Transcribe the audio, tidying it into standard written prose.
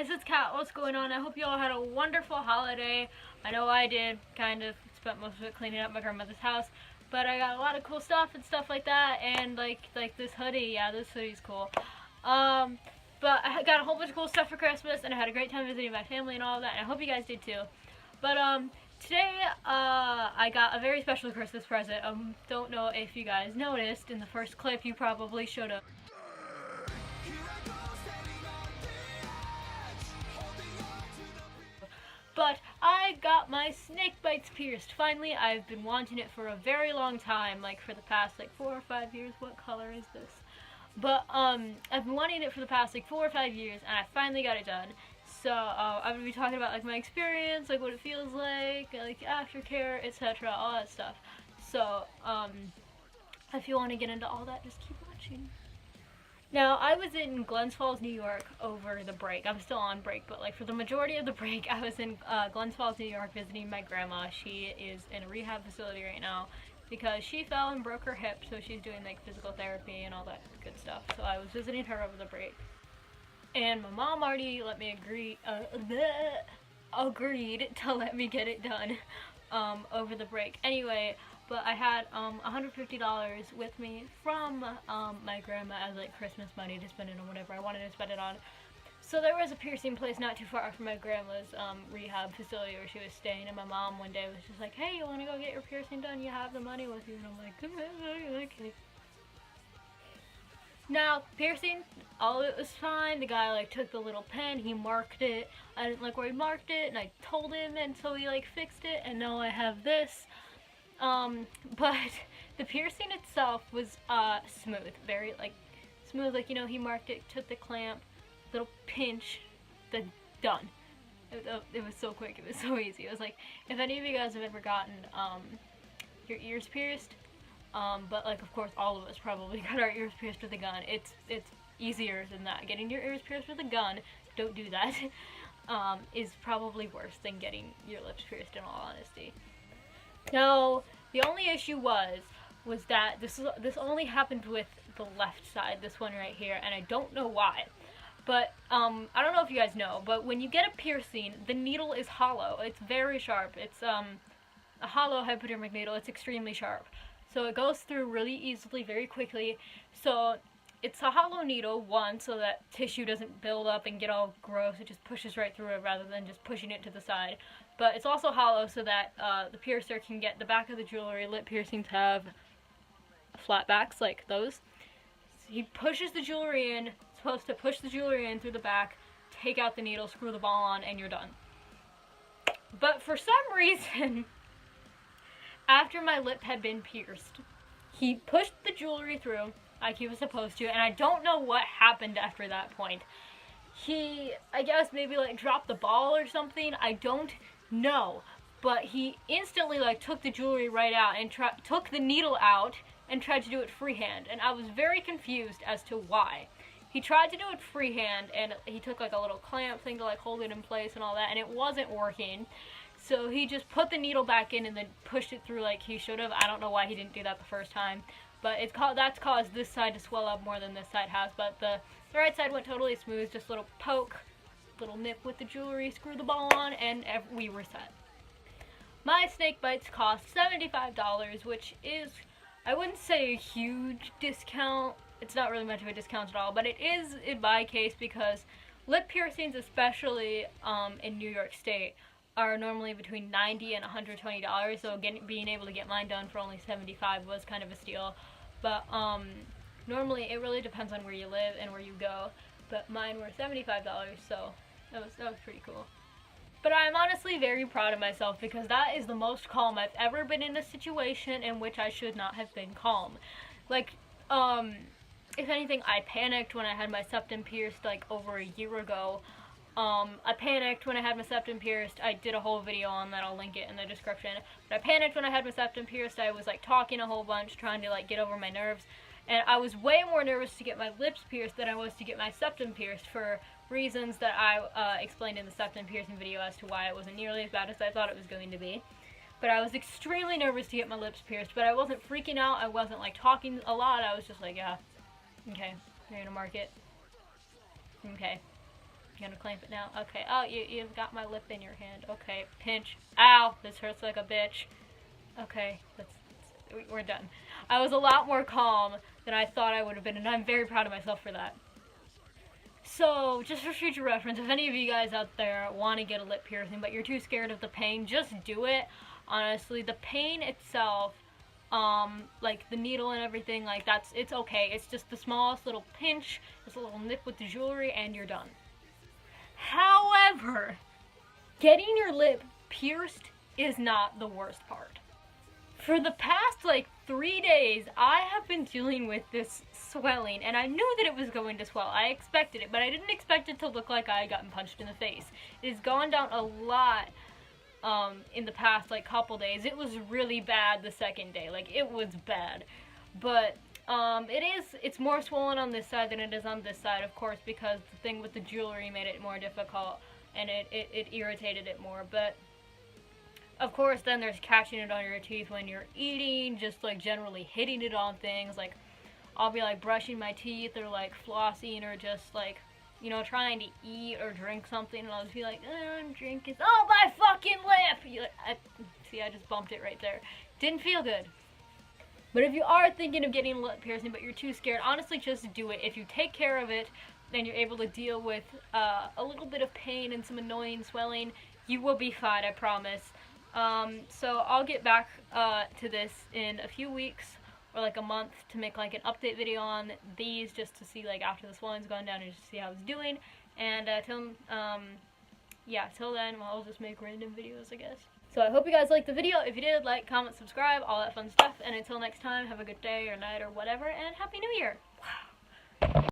guys, it's Kat. What's going on? I hope you all had a wonderful holiday. I know I did, kind of. Spent most of it cleaning up my grandmother's house. But I got a lot of cool stuff and stuff like that, and like this hoodie. Yeah, this hoodie's cool. But I got a whole bunch of cool stuff for Christmas, and I had a great time visiting my family and all of that, and I hope you guys did too. But today I got a very special Christmas present. Don't know if you guys noticed in the first clip, you probably should have. But I got my snake bites pierced. Finally, I've been wanting it for a very long time, like for the past 4 or 5 years. What color is this? But I've been wanting it for the past 4 or 5 years, and I finally got it done. So I'm gonna be talking about my experience, what it feels like aftercare, etc., all that stuff. So if you want to get into all that, just keep watching. Now, I was in Glens Falls, New York over the break. I'm still on break, but for the majority of the break, I was in Glens Falls, New York visiting my grandma. She is in a rehab facility right now because she fell and broke her hip, so she's doing physical therapy and all that good stuff. So I was visiting her over the break. And my mom already let me agreed to let me get it done over the break. Anyway, but I had $150 with me from my grandma as Christmas money to spend it on whatever I wanted to spend it on. So there was a piercing place not too far from my grandma's rehab facility where she was staying, and my mom one day was just like, "Hey, you want to go get your piercing done? You have the money with you." And I'm like, "Okay." Now, piercing, all of it was fine. The guy took the little pen, he marked it. I didn't like where he marked it, and I told him, and so he fixed it, and now I have this. But the piercing itself was smooth, very smooth. He marked it, took the clamp, little pinch, then done. It was so quick, it was so easy. It was if any of you guys have ever gotten your ears pierced, but of course all of us probably got our ears pierced with a gun. It's easier than that. Getting your ears pierced with a gun, don't do that, is probably worse than getting your lips pierced, in all honesty. Now, the only issue was that this only happened with the left side, this one right here, and I don't know why. But I don't know if you guys know, but when you get a piercing, the needle is hollow. It's very sharp. It's a hollow hypodermic needle. It's extremely sharp. So it goes through really easily, very quickly. So it's a hollow needle, one, so that tissue doesn't build up and get all gross. It just pushes right through it rather than just pushing it to the side. But it's also hollow so that the piercer can get the back of the jewelry. Lip piercings have flat backs like those. So he pushes the jewelry in, supposed to push the jewelry in through the back, take out the needle, screw the ball on, and you're done. But for some reason, after my lip had been pierced, he pushed the jewelry through like he was supposed to, and I don't know what happened after that point. He, I guess, maybe dropped the ball or something. I don't know, but he instantly took the jewelry right out and took the needle out and tried to do it freehand, and I was very confused as to why. He tried to do it freehand, and he took a little clamp thing to hold it in place and all that, and it wasn't working. So he just put the needle back in and then pushed it through like he should have. I don't know why he didn't do that the first time, but that's caused this side to swell up more than this side has. But the right side went totally smooth, just a little poke, little nip with the jewelry, screw the ball on, and we were set. My snake bites cost $75, which is, I wouldn't say a huge discount. It's not really much of a discount at all, but it is in my case because lip piercings, especially in New York State, are normally between $90 and $120, so being able to get mine done for only $75 was kind of a steal. But normally it really depends on where you live and where you go, but mine were $75, so that was pretty cool. But I'm honestly very proud of myself because that is the most calm I've ever been in a situation in which I should not have been calm. If anything, I panicked when I had my septum pierced over a year ago. I panicked when I had my septum pierced. I did a whole video on that. I'll link it in the description. But I panicked when I had my septum pierced. I was talking a whole bunch, trying to get over my nerves. And I was way more nervous to get my lips pierced than I was to get my septum pierced for reasons that I explained in the septum piercing video as to why it wasn't nearly as bad as I thought it was going to be. But I was extremely nervous to get my lips pierced, but I wasn't freaking out. I wasn't talking a lot. I was just yeah, okay, you're gonna mark it. Okay. You gonna clamp it now? Okay. Oh, you've got my lip in your hand. Okay. Pinch. Ow! This hurts like a bitch. Okay. We're done. I was a lot more calm than I thought I would have been, and I'm very proud of myself for that. So, just for future reference, if any of you guys out there want to get a lip piercing, but you're too scared of the pain, just do it. Honestly, the pain itself, like the needle and everything, like it's okay. It's just the smallest little pinch, just a little nip with the jewelry, and you're done. However, getting your lip pierced is not the worst part. For the past, like, 3 days, I have been dealing with this swelling, and I knew that it was going to swell. I expected it, but I didn't expect it to look like I had gotten punched in the face. It has gone down a lot in the past, like, couple days. It was really bad the second day. Like, it was bad. But it's more swollen on this side than it is on this side, of course, because the thing with the jewelry made it more difficult, and it irritated it more. But of course, then there's catching it on your teeth when you're eating, just like generally hitting it on things. Like, I'll be like brushing my teeth or like flossing or just like, you know, trying to eat or drink something, and I'll just be like, I'm drinking. Oh, my fucking lip! See, I just bumped it right there. Didn't feel good. But if you are thinking of getting a lip piercing but you're too scared, honestly, just do it. If you take care of it and you're able to deal with a little bit of pain and some annoying swelling, you will be fine, I promise. So I'll get back to this in a few weeks or like a month to make like an update video on these, just to see like after the swelling's gone down and just see how it's doing. And till then, well, I'll just make random videos, I guess. So I hope you guys liked the video. If you did, like, comment, subscribe, all that fun stuff. And until next time, have a good day or night or whatever, and Happy New Year!